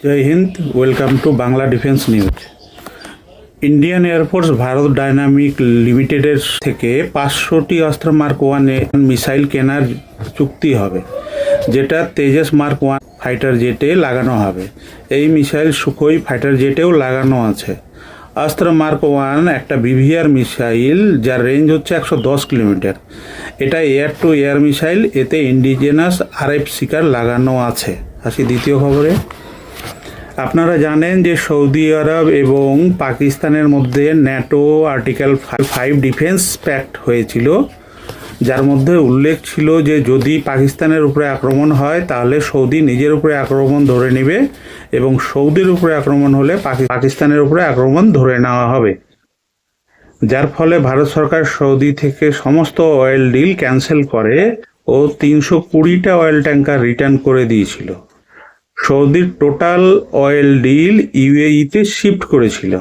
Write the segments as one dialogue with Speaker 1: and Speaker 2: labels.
Speaker 1: Joy Hind, welcome to Bangla defence news. Indian Air Force Bharat dynamic লিমিটেডের থেকে 500টি অস্ত্র মার্ক 1 মিসাইল কেনার চুক্তি হবে, যেটা তেজস মার্ক 1 ফাইটার জেটে লাগানো হবে। এই মিসাইল সুখোই ফাইটার জেটেও লাগানো আছে। অস্ত্র মার্ক 1 একটা বিভিআর মিসাইল, যার রেঞ্জ হচ্ছে 110 কিলোমিটার। এটা এয়ার টু এয়ার মিসাইল, এতে ইন্ডিজেনাস RF সিকার লাগানো আছে। আসি দ্বিতীয় খবরে। আপনারা জানেন যে সৌদি আরব এবং পাকিস্তানের মধ্যে ন্যাটো আর্টিকেল 5 ডিফেন্স প্যাক্ট হয়েছিল, যার মধ্যে উল্লেখ ছিল যে যদি পাকিস্তানের উপরে আক্রমণ হয় তাহলে সৌদি নিজের উপরে আক্রমণ ধরে নেবে এবং সৌদির উপরে আক্রমণ হলে পাকিস্তানের উপরে আক্রমণ ধরে নেওয়া হবে। যার ফলে ভারত সরকার সৌদি থেকে সমস্ত অয়েল ডিল ক্যান্সেল করে ও 320টা অয়েল ট্যাঙ্কার রিটার্ন করে দিয়েছিল। সৌদির টোটাল অয়েল ডিল ইউএইতে শিফট করেছিল।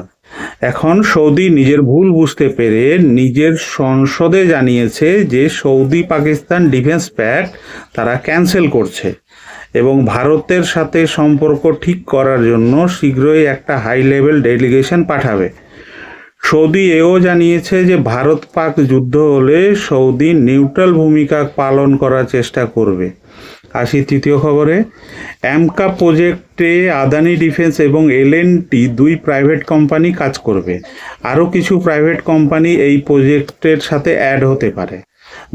Speaker 1: এখন সৌদি নিজের ভুল বুঝতে পেরে নিজের সংসদে জানিয়েছে যে সৌদি পাকিস্তান ডিফেন্স প্যাক্ট তারা ক্যান্সেল করছে এবং ভারতের সাথে সম্পর্ক ঠিক করার জন্য শীঘ্রই একটা হাই লেভেল ডেলিগেশন পাঠাবে। সৌদি এও জানিয়েছে যে ভারত পাক যুদ্ধ হলে সৌদি নিউট্রাল ভূমিকা পালন করার চেষ্টা করবে। আসি তৃতীয় খবরে। অ্যামকা প্রজেক্টে আদানি ডিফেন্স এবং L&T দুই প্রাইভেট কোম্পানি কাজ করবে। আরও কিছু প্রাইভেট কোম্পানি এই প্রজেক্টের সাথে অ্যাড হতে পারে।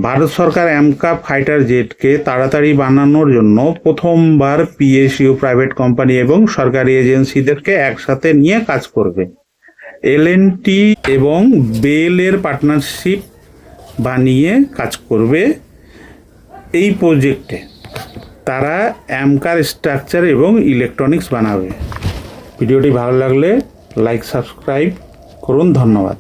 Speaker 1: ভারত সরকার অ্যামকা ফাইটার জেটকে তাড়াতাড়ি বানানোর জন্য প্রথমবার PSU প্রাইভেট কোম্পানি এবং সরকারি এজেন্সিদেরকে একসাথে নিয়ে কাজ করবে। L&T এবং বেলের পার্টনারশিপ বানিয়ে কাজ করবে এই প্রজেক্টে। তারা অ্যামকার স্ট্রাকচার এবং ইলেকট্রনিক্স বানাবে। ভিডিওটি ভালো লাগলে লাইক সাবস্ক্রাইব করুন। ধন্যবাদ।